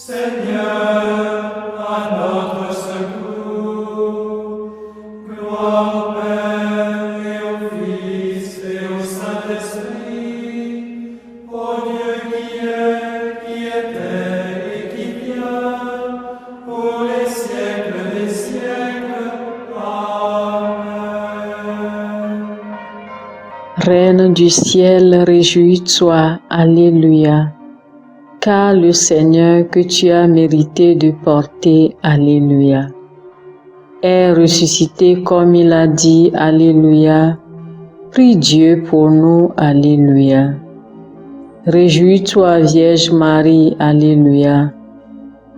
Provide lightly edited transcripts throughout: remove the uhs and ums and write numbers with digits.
Seigneur, à notre secours. Gloire au Père et au Fils et au Saint-Esprit, au Dieu qui est, qui était et qui vient, pour les siècles des siècles. Amen. Reine du ciel, réjouis-toi, Alléluia, car le Seigneur que tu as mérité de porter, Alléluia, est ressuscité comme il a dit, Alléluia. Prie Dieu pour nous, Alléluia. Réjouis-toi, Vierge Marie, Alléluia,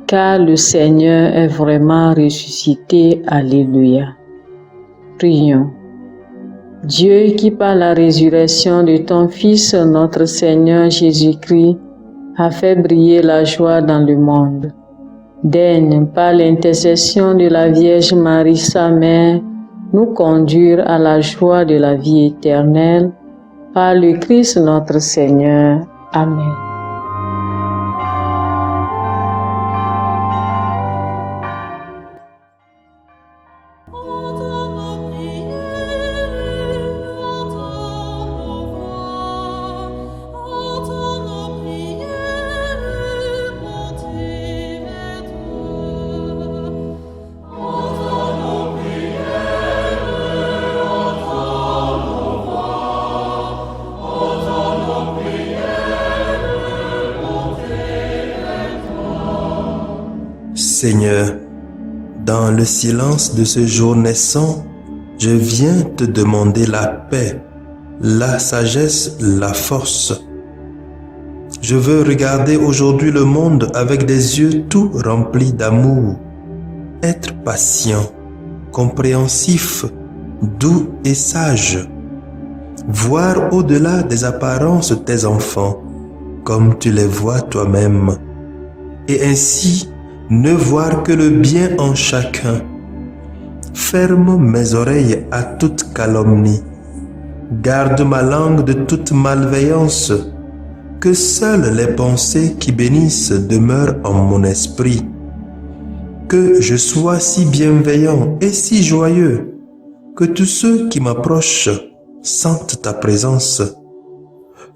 car le Seigneur est vraiment ressuscité, Alléluia. Prions. Dieu qui par la résurrection de ton Fils, notre Seigneur Jésus-Christ, a fait briller la joie dans le monde. Daigne, par l'intercession de la Vierge Marie, sa mère, nous conduire à la joie de la vie éternelle. Par le Christ notre Seigneur. Amen. Seigneur, dans le silence de ce jour naissant, je viens te demander la paix, la sagesse, la force. Je veux regarder aujourd'hui le monde avec des yeux tout remplis d'amour, être patient, compréhensif, doux et sage, voir au-delà des apparences tes enfants, comme tu les vois toi-même, et ainsi ne voir que le bien en chacun. Ferme mes oreilles à toute calomnie. Garde ma langue de toute malveillance. Que seules les pensées qui bénissent demeurent en mon esprit. Que je sois si bienveillant et si joyeux que tous ceux qui m'approchent sentent ta présence.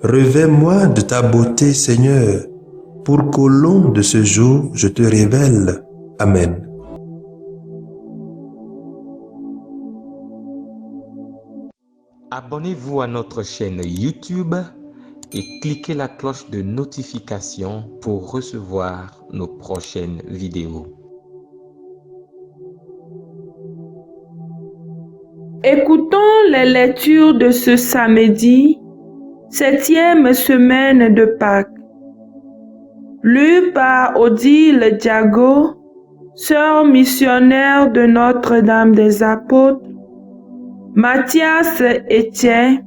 Revêts-moi de ta beauté, Seigneur, pour qu'au long de ce jour, je te révèle. Amen. Abonnez-vous à notre chaîne YouTube et cliquez la cloche de notification pour recevoir nos prochaines vidéos. Écoutons les lectures de ce samedi, 7e semaine de Pâques. Lu par Odile Diago, sœur missionnaire de Notre-Dame des Apôtres, Mathias Etienne,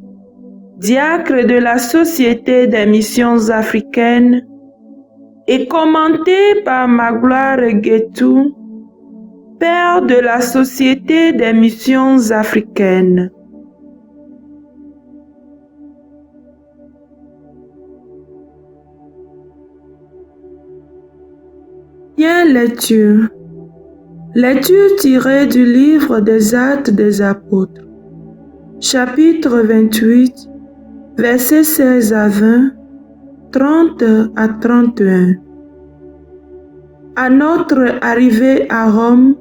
diacre de la Société des Missions africaines, et commenté par Magloire Guetou, père de la Société des Missions africaines. Lecture. Lecture tirée du livre des Actes des Apôtres, chapitre 28, versets 16 à 20, 30 à 31. À notre arrivée à Rome,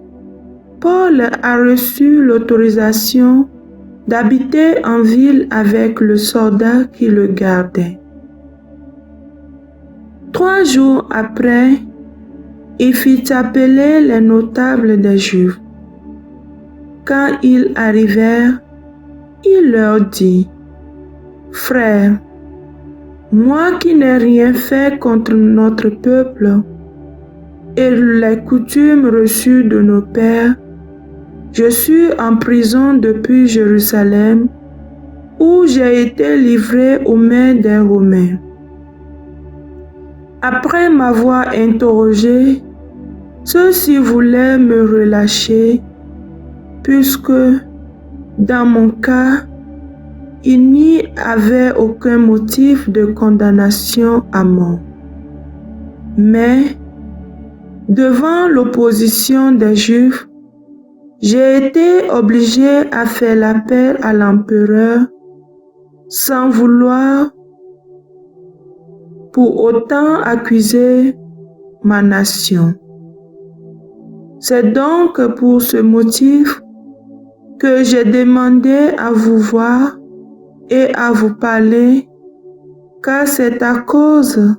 Paul a reçu l'autorisation d'habiter en ville avec le soldat qui le gardait. 3 jours après, il fit appeler les notables des Juifs. Quand ils arrivèrent, il leur dit: « Frères, moi qui n'ai rien fait contre notre peuple et les coutumes reçues de nos pères, je suis en prison depuis Jérusalem, où j'ai été livré aux mains des Romains. Après m'avoir interrogé, ceux-ci voulaient me relâcher, puisque, dans mon cas, il n'y avait aucun motif de condamnation à mort. Mais, Devant l'opposition des Juifs, j'ai été obligé à faire l'appel à l'empereur sans vouloir pour autant accuser ma nation. C'est donc pour ce motif que j'ai demandé à vous voir et à vous parler, car c'est à cause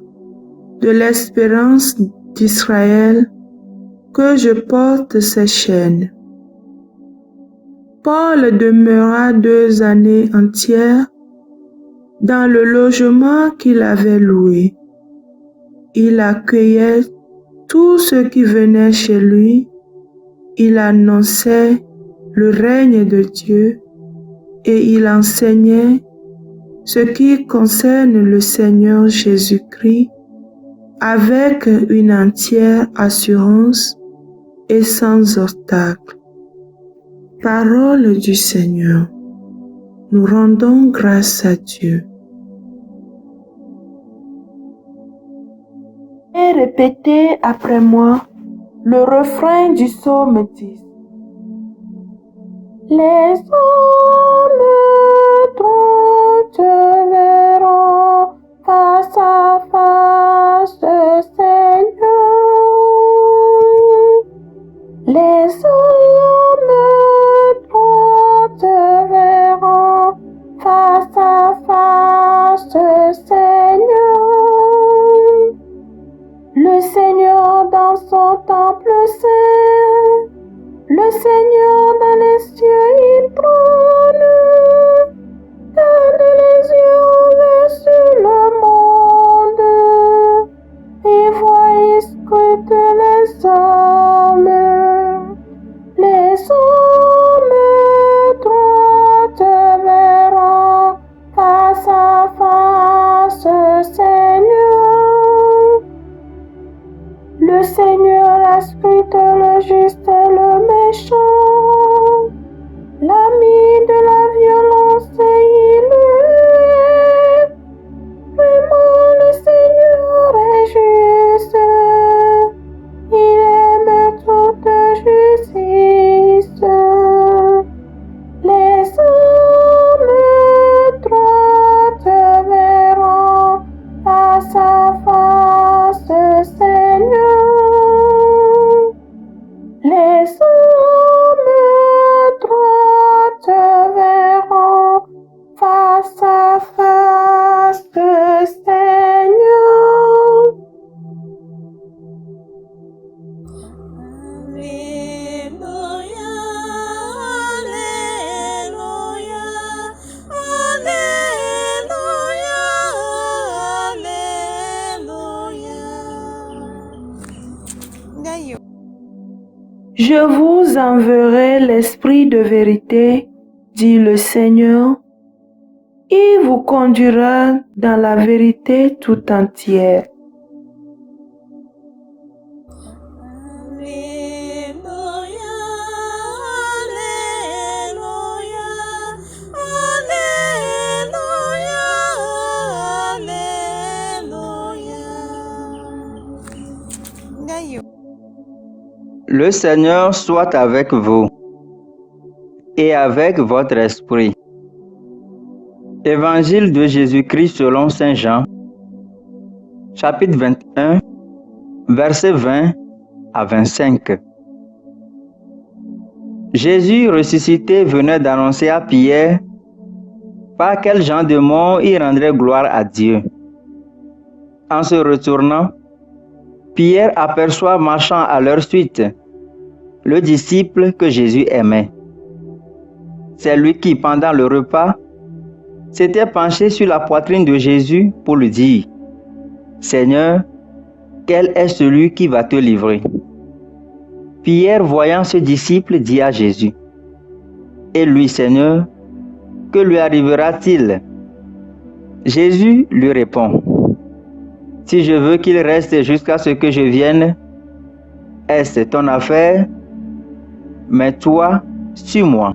de l'espérance d'Israël que je porte ces chaînes. Paul demeura 2 années entières dans le logement qu'il avait loué. Il accueillait tous ceux qui venaient chez lui. Il annonçait le règne de Dieu et il enseignait ce qui concerne le Seigneur Jésus-Christ avec une entière assurance et sans obstacle. Parole du Seigneur. Nous rendons grâce à Dieu. Et répétez après moi le refrain du psaume 10. Les hommes droits te verront face à face, Seigneur. Les hommes droits te verront face à face, Seigneur. Le Seigneur dans son temple saint, le Seigneur dans les cieux, il trône. Garde les yeux ouverts sur le monde et voit et scrute les hommes. Les hommes droits te verront face à face, Seigneur. Le Seigneur scrute le juste et le méchant. L'ami de la violence, il est. Vraiment, le Seigneur est juste. Il aime toute justice. Les hommes droits te verront face à face, Seigneur. Les hommes droits te verront face à face, Seigneur. Je vous enverrai l'Esprit de vérité, dit le Seigneur. Il vous conduira dans la vérité tout entière. Le Seigneur soit avec vous et avec votre esprit. Évangile de Jésus-Christ selon Saint Jean, chapitre 21, versets 20 à 25. Jésus ressuscité venait d'annoncer à Pierre par quel genre de mort il rendrait gloire à Dieu. En se retournant, Pierre aperçoit marchant à leur suite le disciple que Jésus aimait. C'est lui qui, pendant le repas, s'était penché sur la poitrine de Jésus pour lui dire : « Seigneur, quel est celui qui va te livrer ?» Pierre, voyant ce disciple, dit à Jésus : « Et lui, Seigneur, que lui arrivera-t-il » Jésus lui répond : « Si je veux qu'il reste jusqu'à ce que je vienne, est-ce ton affaire ? Mais toi, suis-moi. »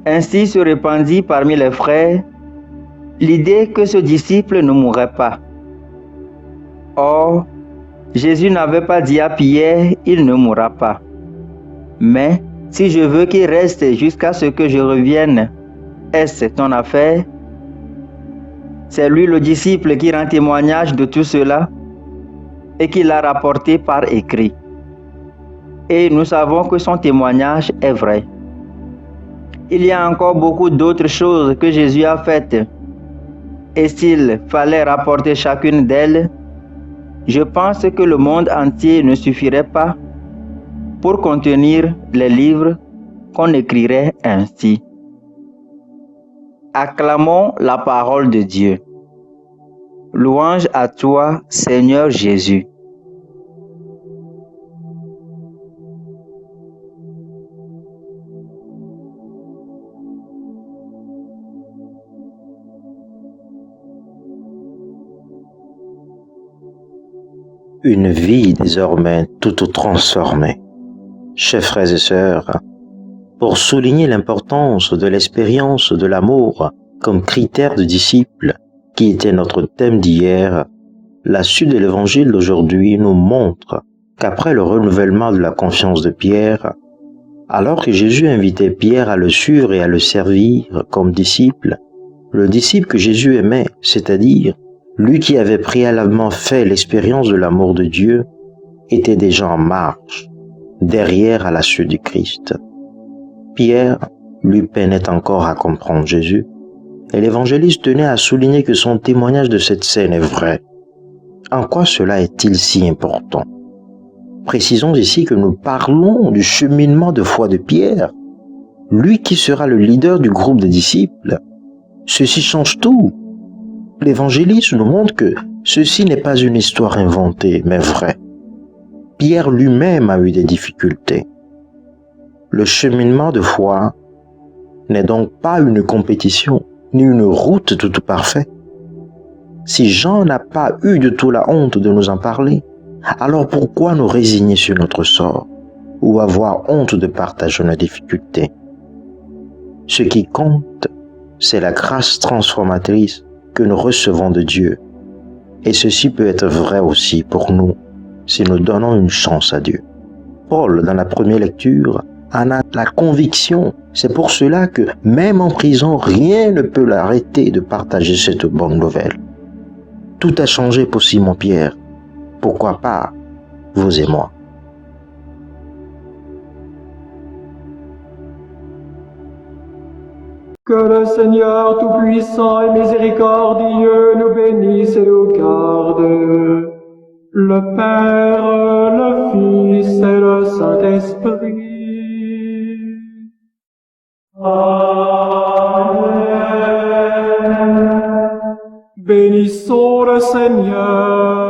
Ainsi se répandit parmi les frères l'idée que ce disciple ne mourrait pas. Or, Jésus n'avait pas dit à Pierre, il ne mourra pas. Mais si je veux qu'il reste jusqu'à ce que je revienne, est-ce ton affaire? C'est lui le disciple qui rend témoignage de tout cela et qui l'a rapporté par écrit. Et nous savons que son témoignage est vrai. Il y a encore beaucoup d'autres choses que Jésus a faites. Et s'il fallait rapporter chacune d'elles, je pense que le monde entier ne suffirait pas pour contenir les livres qu'on écrirait ainsi. Acclamons la parole de Dieu. Louange à toi, Seigneur Jésus. Une vie désormais toute transformée. Chers frères et sœurs, pour souligner l'importance de l'expérience de l'amour comme critère de disciple, qui était notre thème d'hier, la suite de l'évangile d'aujourd'hui nous montre qu'après le renouvellement de la confiance de Pierre, alors que Jésus invitait Pierre à le suivre et à le servir comme disciple, le disciple que Jésus aimait, c'est-à-dire lui qui avait préalablement fait l'expérience de l'amour de Dieu, était déjà en marche, derrière à la suite du Christ. Pierre, lui, peinait encore à comprendre Jésus, et l'évangéliste tenait à souligner que son témoignage de cette scène est vrai. En quoi cela est-il si important? Précisons ici que nous parlons du cheminement de foi de Pierre, lui qui sera le leader du groupe des disciples. Ceci change tout. L'évangéliste nous montre que ceci n'est pas une histoire inventée, mais vraie. Pierre lui-même a eu des difficultés. Le cheminement de foi n'est donc pas une compétition, ni une route toute parfaite. Si Jean n'a pas eu de tout la honte de nous en parler, alors pourquoi nous résigner sur notre sort ou avoir honte de partager nos difficultés? Ce qui compte, c'est la grâce transformatrice que nous recevons de Dieu. Et ceci peut être vrai aussi pour nous si nous donnons une chance à Dieu. Paul, dans la première lecture, en a la conviction. C'est pour cela que même en prison, rien ne peut l'arrêter de partager cette bonne nouvelle. Tout a changé pour Simon-Pierre. Pourquoi pas vous et moi? Que le Seigneur Tout-Puissant et Miséricordieux nous bénisse et nous garde, le Père, le Fils et le Saint-Esprit. Amen. Bénissons le Seigneur.